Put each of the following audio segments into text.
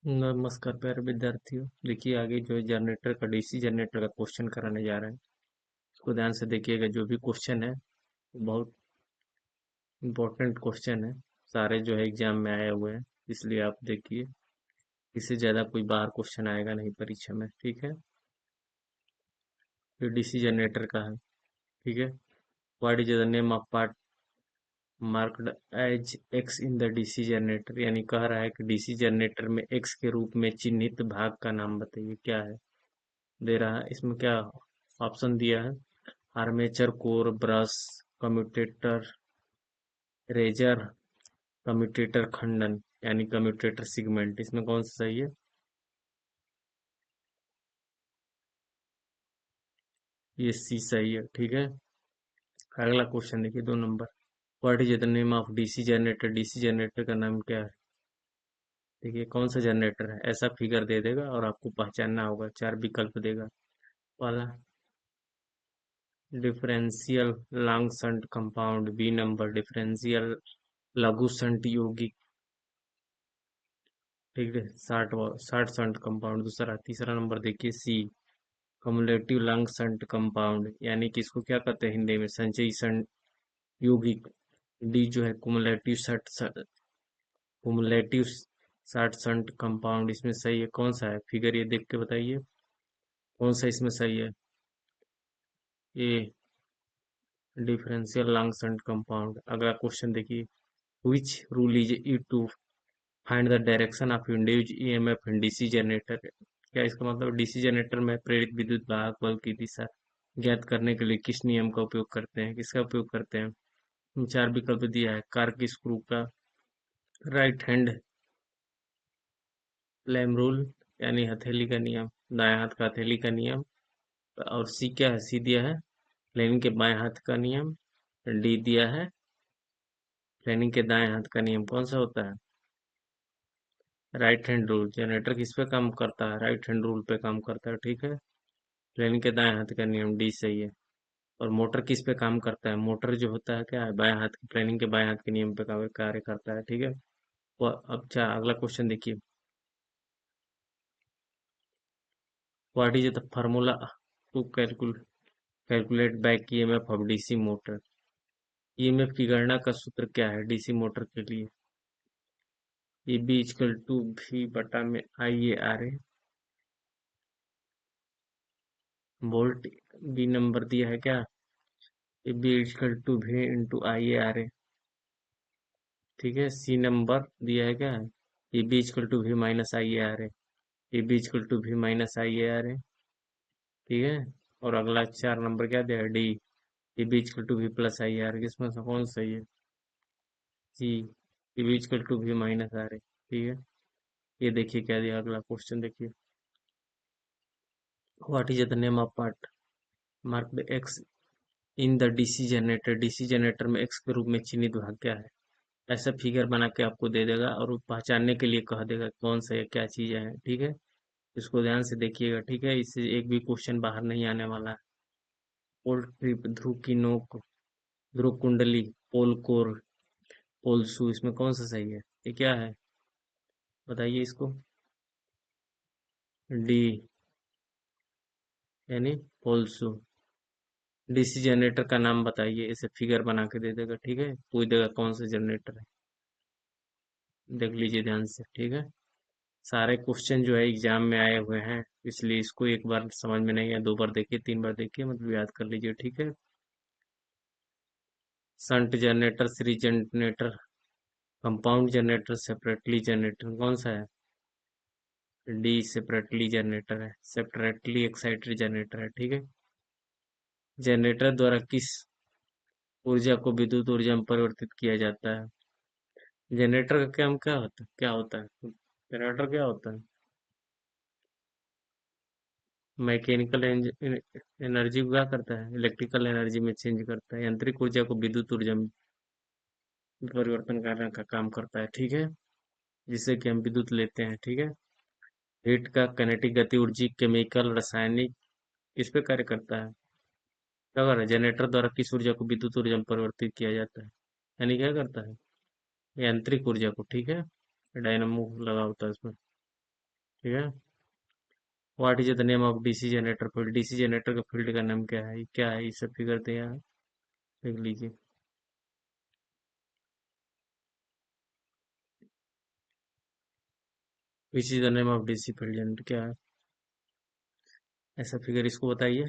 नमस्कार प्यारे विद्यार्थियों। देखिए आगे जो है जनरेटर का डीसी जनरेटर का क्वेश्चन कराने जा रहे हैं। इसको ध्यान से देखिएगा। जो भी क्वेश्चन है वो बहुत इम्पोर्टेंट क्वेश्चन है। सारे जो है एग्जाम में आए हुए हैं, इसलिए आप देखिए। इससे ज़्यादा कोई बाहर क्वेश्चन आएगा नहीं परीक्षा में, ठीक है। जो डीसी जनरेटर का है, ठीक है। What is the name of part marked as X in the DC generator, यानी कह रहा है कि डीसी जनरेटर में एक्स के रूप में चिन्हित भाग का नाम बताइए। क्या है दे रहा है इसमें, क्या ऑप्शन दिया है? Armature core, brush, commutator, riser, commutator खंडन यानी कम्यूटेटर सिगमेंट। इसमें कौन सा सही है? ये सी सही है, ठीक है। अगला क्वेश्चन देखिए, 2 number. What is the name of DC generator, DC generator का नाम क्या है? देखिए कौन सा जनरेटर है, ऐसा फिगर दे देगा और आपको पहचानना होगा। 4 विकल्प देगा। पहला differential long shunt compound, B number differential लघु शंट यौगिक, ठीक है। 60 शंट कंपाउंड दूसरा। तीसरा नंबर देखिए सी, कमुलेटिव लंग शंट कंपाउंड, यानी कि इसको क्या कहते हैं हिंदी में, संचयी शंट यौगिक। डी जो है कुमुलेटिव 60 शंट कंपाउंड। इसमें सही है कौन सा है? फिगर ये देख के बताइए कौन सा इसमें सही है। A differential long shunt compound. अगला क्वेश्चन देखिए, which rule is use to find the direction of induced EMF in DC generator. क्या इसका मतलब डीसी जनरेटर में प्रेरित विद्युत वाहक बल की दिशा ज्ञात करने के लिए किस नियम का उपयोग करते हैं, किसका उपयोग करते हैं? 4 विकल्प दिया है। कार की स्क्रू का, राइट हैंड फ्लेम रूल यानी हथेली का नियम, दाएं हाथ का हथेली का नियम। और सी क्या है? सी दिया है प्लेनिंग के बाएं हाथ का नियम। डी दिया है प्लेनिंग के दाएं हाथ का नियम। कौन सा होता है? Right hand rule. जनरेटर किस पे काम करता है? राइट हैंड रूल पे काम करता है, ठीक है। प्लेनिंग के दाएं हाथ का नियम, डी सही है। और मोटर किस पे काम करता है? मोटर जो होता है क्या है, बाएं हाथ की, प्लेनिंग के बाएं हाथ के नियम पे कार्य करता है, ठीक है। वो अब अच्छा अगला क्वेश्चन देखिए, what is the formula to calculate back EMF of DC motor. EMF की गणना का सूत्र क्या है डीसी मोटर के लिए? ए बी इक्वल टू भी बटा में I A R A volt. B number दिया है क्या? A B equal to V into I A R A, ठीक है। सी नंबर दिया है क्या? A B equal to V minus I A R A, A B equal to V minus I A R A, ठीक है। और अगला 4 number क्या दिया है? D, A B equal to V plus I A are. किसमें से कौन सही है? सी, ए B equal to V minus are A, ठीक है। ये देखिए क्या दिया, अगला क्वेश्चन देखिए, what is the name of part marked x in the DC generator, DC generator में एक्स के रूप में चिन्हित भाग क्या है? ऐसा फिगर बना के आपको दे देगा और वो पहचानने के लिए कह देगा कौन सा है, क्या चीजें हैं, ठीक है। इसको ध्यान से देखिएगा, ठीक है। इससे एक भी क्वेश्चन बाहर नहीं आने वाला है। पोल ट्रिप, ध्रुव की नोक, ध्रुव कुंडली, पोल कोर, पोल शू। इसमें कौन सा सही है? ये क्या है बताइए इसको। डी यानी पोल शू। डीसी जनरेटर का नाम बताइए, इसे फिगर बना के दे देगा, ठीक है। पूछ देगा कौन सा जनरेटर है, देख लीजिए ध्यान से, ठीक है। सारे क्वेश्चन जो है एग्जाम में आए हुए हैं, इसलिए इसको एक बार समझ में नहीं है 2 बार देखिए, 3 बार देखिए, मतलब याद कर लीजिए, ठीक है। Shunt generator, series generator, compound generator, separately generator, कौन सा है? डी सेपरेटली जनरेटर है, सेपरेटली एक्साइटेड जनरेटर है, ठीक है। जनरेटर द्वारा किस ऊर्जा को विद्युत ऊर्जा में परिवर्तित किया जाता है? जनरेटर का काम क्या होता है? जनरेटर क्या होता है? मैकेनिकल एनर्जी को क्या करता है? इलेक्ट्रिकल एनर्जी में चेंज करता है। यांत्रिक ऊर्जा को विद्युत ऊर्जा में परिवर्तन करने का काम करता है, ठीक है। जिससे कि हम विद्युत लेते हैं, ठीक है। हीट का कनेटिक गति ऊर्जी, केमिकल, रासायनिक, किस पे कार्य करता है? क्या कर रहा है? जनरेटर द्वारा किस ऊर्जा को विद्युत ऊर्जा में परिवर्तित किया जाता है, यानी क्या करता है? यांत्रिक ऊर्जा को, ठीक है। डायनामो लगा होता है इसमें। ठीक है। What is the name of DC generator field, DC generator का फील्ड का नाम क्या है, ये क्या है, ये सब फिगर दिया है, देख लीजिए। Which is the name of DC field generator, क्या है ऐसा फिगर, इसको बताइए।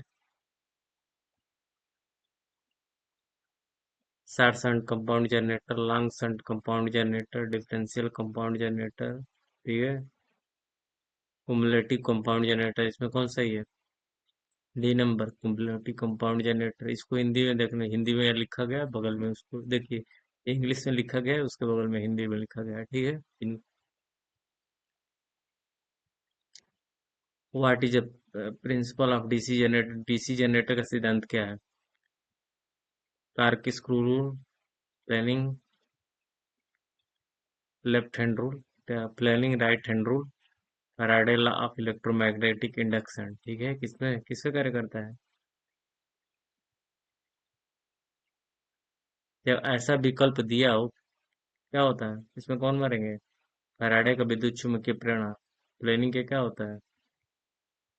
Short shunt compound generator, long shunt compound generator, differential compound generator, ठीक है। कुमुलेटिव कंपाउंड जनरेटर, इसमें कौन सा ही है? D number, cumulative compound generator. इसको हिंदी में देखना, हिंदी में लिखा गया है, बगल में उसको देखिए, इंग्लिश में लिखा गया है, उसके बगल में हिंदी में लिखा गया है, ठीक है। What is principle of DC generator, DC generator का सिद्धांत क्या है? Cork screw rule, planning left hand rule, planning right hand rule, Faraday law of electromagnetic induction, ठीक है। किसमें किससे कार्य करता है? जब ऐसा विकल्प दिया हो, क्या होता है इसमें, कौन मरेंगे? फैराडे का विद्युत चुम्बकीय प्रेरणा, प्लेनिंग के क्या होता है?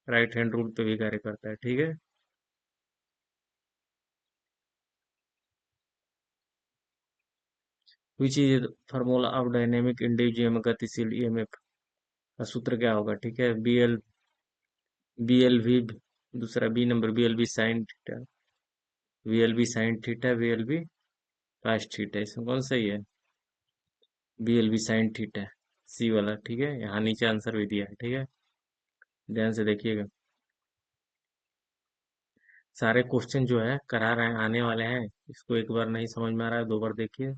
राइट हैंड रूल पे भी कार्य करता है, ठीक है। Which is formula of dynamic induced EMF, गतिशील ईएमएफ का सूत्र क्या होगा, ठीक है। बी एल वी, दूसरा B number, B L B sine theta, V L B sine theta, V L B cos theta, इसमें कौन सही है? B L B sine theta, C वाला, ठीक है। यहाँ नीचे आंसर भी दिया है, ठीक है, ध्यान से देखिएगा। सारे क्वेश्चन जो है करा रहे हैं, आने वाले हैं। इसको एक बार नहीं समझ में आ रहा है, दो बार देखिए,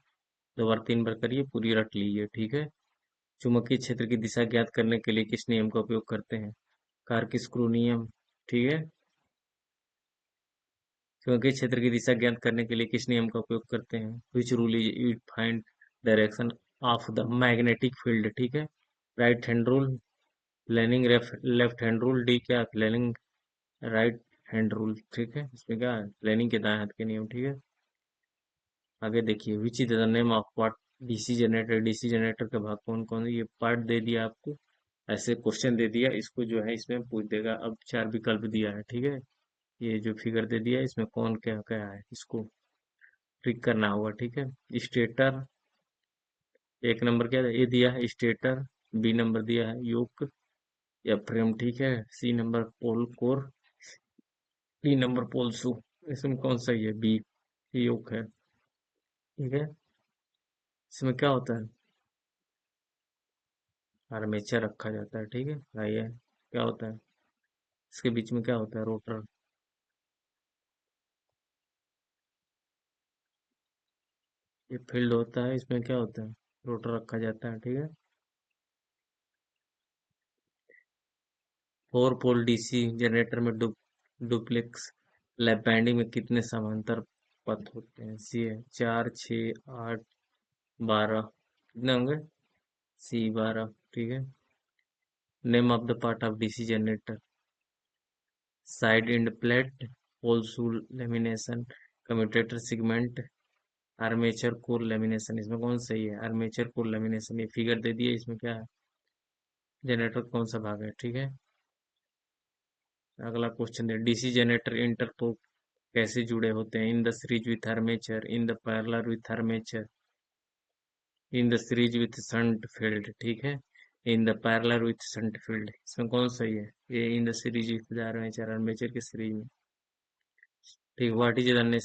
दो बार तीन बार करिए, पूरी रट लीजिए, ठीक है। चुंबकीय क्षेत्र की दिशा ज्ञात करने के लिए किस नियम का उपयोग करते हैं? कार्क स्क्रू नियम, ठीक है। चुंबकीय क्षेत्र की दिशा ज्ञात करने के लिए किस नियम का उपयोग करते हैं? विच rule is use find direction of the magnetic field, ठीक है। Right hand rule, planning left hand rule, D क्या, प्लेनिंग राइट हैंड रूल, ठीक है। इसमें क्या है, प्लेनिंग के दाएं हाथ के नियम, ठीक है। आगे देखिए, which is the name of what DC generator, DC generator का भाग कौन कौन है, ये पार्ट दे दिया आपको, ऐसे क्वेश्चन दे दिया, इसको जो है इसमें पूछ देगा। अब चार विकल्प दिया है, ठीक है। ये जो फिगर दे दिया है, इसमें कौन क्या क्या है, इसको ट्रिक करना होगा, ठीक है। स्टेटर, एक नंबर क्या है, ये दिया है स्टेटर, बी नंबर दिया है योक या फ्रेम, ठीक है। सी नंबर पोल कोर, डी नंबर पोल शू, इसमें कौन सही है? बी योक है, ठीक है। इसमें क्या होता है? आर्मेचर रखा जाता है, ठीक है। आइए, क्या होता है इसके बीच में, क्या होता है? रोटर, ये फील्ड होता है, इसमें क्या होता है? रोटर रखा जाता है, ठीक है। फोर पोल डीसी जनरेटर में डुप्लेक्स लैप बैंडिंग में कितने समांतर पथ होते हैं? सी है चार, छः, आठ, 12, कितने होंगे? सी 12, ठीक है। Name of the part of DC generator, side end plate, pole shoe lamination, commutator segment, armature core lamination, इसमें कौन सही है? आर्मेचर कोर लेमिनेशन, ये फिगर दे दिए, इसमें क्या है, जनरेटर कौन सा भाग है, ठीक है। अगला क्वेश्चन है, डीसी जनरेटर इंटरपोल कैसे जुड़े होते हैं? In the series with armature, in the parallel with armature, in the series with shunt field, ठीक है। In the parallel with shunt field, इसमें कौन सही है? ये in the series with armature, armature के सीरीज में, ठीक। व्हाट इज द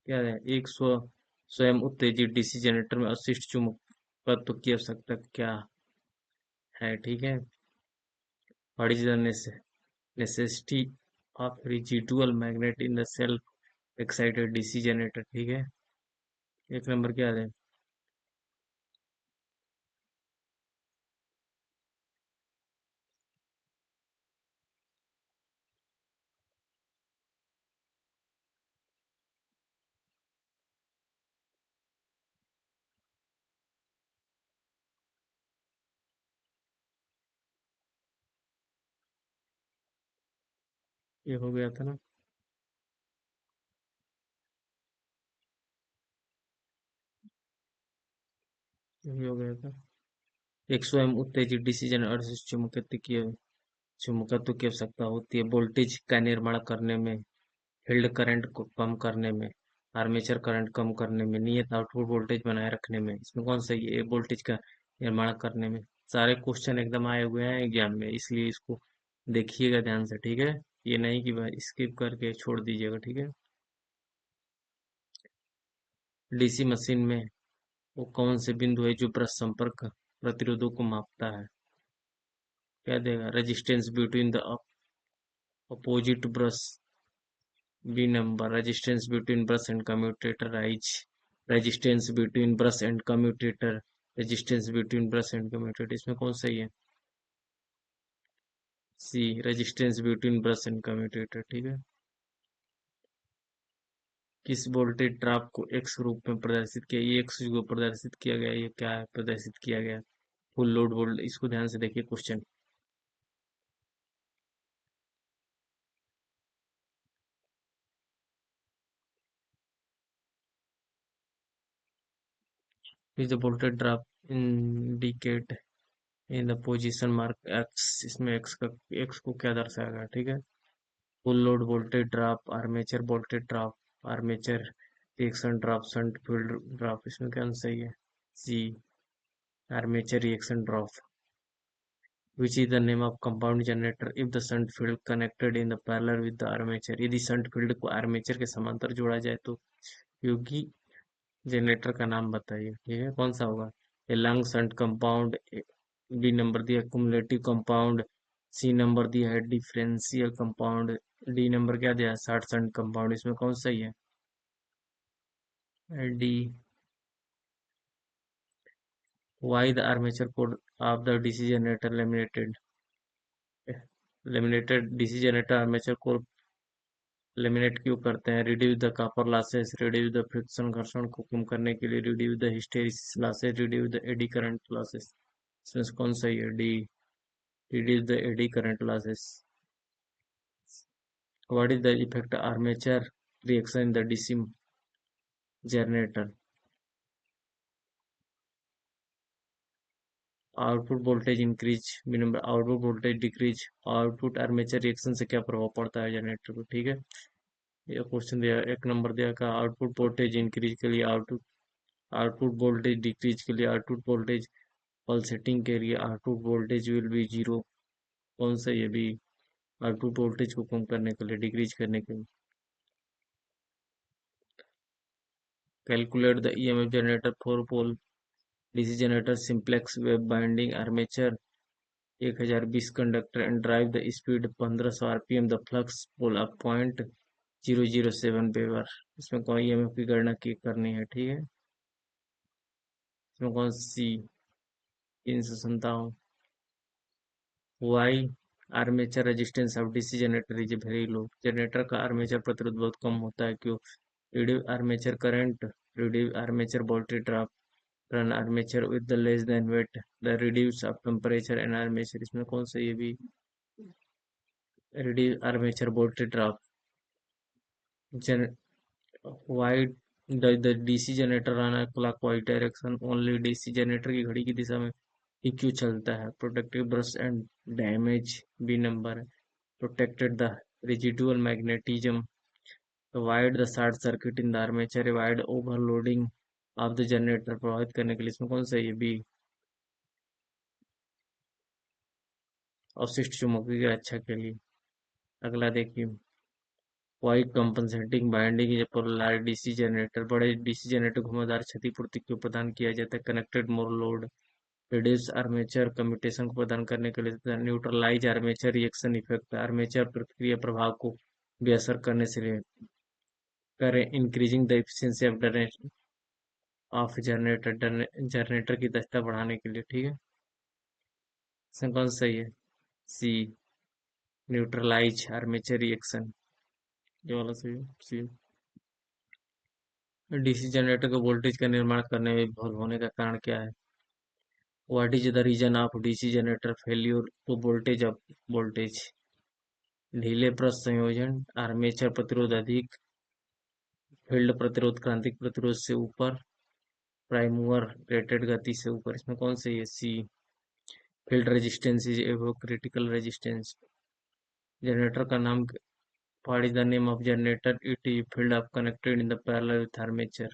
क्या है, एक स्वयं उत्तेजित डीसी जनरेटर में अवशिष्ट चुंबकत्व की आवश्यकता क्या है, ठीक है। What is the necessity of residual magnet in the self excited DC generator, ठीक है। एक नंबर क्या है? ये हो गया था ना। ये हो गया था। एक स्वयं उत्तेजित डीसी जनरेटर चुंबकत्व की आवश्यकता होती है वोल्टेज का निर्माण करने में, फील्ड करंट को कम करने में, आर्मेचर करंट कम करने में, नियत आउटपुट वोल्टेज बनाए रखने में। इसमें कौन सा ये वोल्टेज का निर्माण करने में। सारे क्वेश्चन एकदम आए हुए हैं एग्जाम में, इसलिए इसको देखिएगा ध्यान से, ठीक है। ये नहीं कि भाई स्किप करके छोड़ दीजिएगा, ठीक है। डीसी मशीन में वो कौन से बिंदु है जो ब्रश संपर्क प्रतिरोधों को मापता है। क्या देगा, resistance between the opposite brush. B number, resistance between brush and commutator. आइज, resistance between brush and commutator. Resistance between brush and commutator, इसमें कौन सही है। C, resistance between brush and commutator, ठीक है। किस वोल्टेज ड्रॉप को एक्स रूप में प्रदर्शित किया, ये एक्स को प्रदर्शित किया गया, ये क्या है प्रदर्शित किया गया। फुल लोड वोल्ट, इसको ध्यान से देखिए question. Is the voltage drop indicate in the position mark X, इसमें एक्स को क्या दर्शाएगा, ठीक है। Full load voltage drop, armature voltage drop, armature reaction drop, shunt field drop, इसमें क्या सही है। C, armature reaction drop. Which is the name of compound generator if the shunt field connected in the parallel with the armature। यदि shunt field को armature के समांतर जोड़ा जाए तो योगी जनरेटर का नाम बताइए, ठीक है, कौन सा होगा। A long shunt compound, B number दिया कुमुलेटिव कंपाउंड, सी नंबर दिया है डिफरेंशियल कंपाउंड, डी नंबर क्या दिया है शॉर्ट शंट कंपाउंड, इसमें कौन सही है। D. Why the armature core of the DC generator laminated. Laminated DC generator armature core laminate क्यों करते हैं। Reduce the copper losses, reduce the friction, घर्षण को कम करने के लिए, reduce the hysteresis losses, reduce the eddy current losses, इसमें से कौन सही है। D, reduce the eddy current losses. What is the effect armature reaction in the DC generator. Output voltage increase, B number output voltage decrease. Output armature reaction से क्या प्रभाव पड़ता है जनरेटर को, ठीक है। ये क्वेश्चन दिया, एक नंबर दिया का आउटपुट वोल्टेज इंक्रीज के लिए, आउटपुट आउटपुट वोल्टेज डिक्रीज के लिए, आउटपुट वोल्टेज पल्सेटिंग के लिए output voltage will be zero, कौन सा ये भी। आउटपुट वोल्टेज को कम करने के लिए, डिक्रीज करने के लिए। Calculate the EMF generator four pole DC generator simplex wave winding armature 1020 conductor and drive the speed 1500 RPM the flux pole up point 007 weber. इसमें कौन ईएमएफ की गणना की करनी है, ठीक है। इसमें कौन C 357। Why armature resistance of DC generator is very low, generator का आर्मेचर प्रतिरोध बहुत कम होता है, क्यों। reduce armature current, reduce armature voltage drop, run armature with the less than weight, the reduce of temperature and armature, इसमें कौन सा ये भी। reduce armature voltage drop। Gen why the DC generator run a clockwise direction, only DC generator की घड़ी की दिशा में ही क्यों चलता है। protective brush and damage, B number है। protected the residual magnetism, avoid the short circuit in the armature, avoid overloading of the generator, प्रभावित करने के लिए, इसमें कौन सा ये भी। अवशिष्ट चुंबकीय की रक्षा के लिए। अगला देखिए, why compensating winding is polar DC generator, बड़े डीसी जनरेटर घुमावदार क्षतिपूर्ति को प्रदान किया जाता है। Connected more load, reduce armature commutation को प्रदान करने के लिए। Neutralise armature reaction effect, armature प्रतिक्रिया प्रभाव को बेअसर करने से करें। Increasing the efficiency of generator, generator की दक्षता बढ़ाने के लिए, ठीक है। इसमें कौन सा सही है। सी, न्यूट्रलाइज आर्मेचर रिएक्शन, ये वाला सही है सी। डीसी जनरेटर को वोल्टेज का निर्माण करने में विफल होने का कारण क्या है। What is the reason of DC generator failure to voltage up voltage. ढीले ब्रश संयोजन, आर्मेचर प्रतिरोध अधिक, फील्ड प्रतिरोध क्रांतिक प्रतिरोध से ऊपर, प्राइम मूवर रेटेड गति से ऊपर, इसमें कौन सी है? सी। फील्ड रेजिस्टेंस इज एवो क्रिटिकल रेजिस्टेंस। जनरेटर का नाम, what is the name of generator? It is filled up connected in the parallel with armature.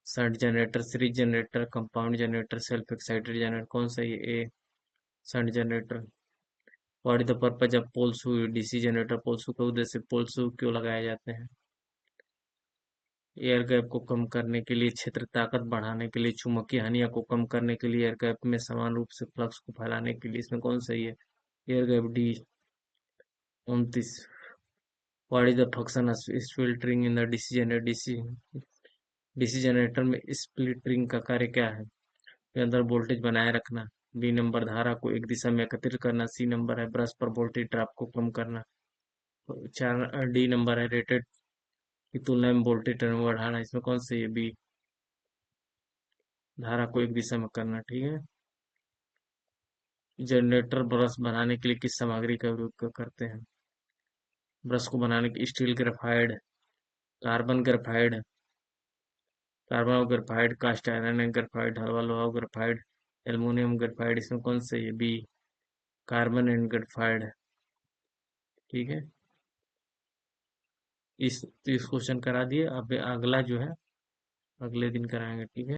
Shunt generator, series generator, compound generator, self excited generator, कौन सा ये? A, shunt generator. What is the purpose of pole shoe? DC generator. Pole shoe का उद्देश्य, पोल शू क्यों लगाए जाते हैं? Air gap को कम करने के लिए, क्षेत्र ताकत बढ़ाने के लिए, चुंबकीय हानियों को कम करने के लिए, एयर गैप में समान रूप से फ्लक्स को फैलाने के लिए। इसमें कौन सही है? Air gap, D. 29। What is the function of split ring in the DC generator? DC generator में स्प्लिट रिंग का कार्य क्या है? के अंदर वोल्टेज बनाए रखना। बी नंबर, धारा को एक दिशा में एकत्रित करना। सी नंबर है, ब्रश पर वोल्टेज ड्रॉप को कम करना। चार, डी नंबर है, रेटेड की तुलना में वोल्टेज टर्म बढ़ाना। इसमें कौन सी है? बी, धारा को एक दिशा में करना। ठीक है। जनरेटर ब्रश बनाने के लिए किस सामग्री का उपयोग करते हैं? ब्रश को बनाने के steel graphite, carbon graphite, carbon graphite, cast iron graphite, हलवा लोहा ग्रेफाइट, एल्युमिनियम ग्रेफाइट। इसमें कौन सी है? B, carbon and graphite. ठीक है। इस क्वेश्चन करा दिए। अब अगला जो है अगले दिन कराएंगे। ठीक है।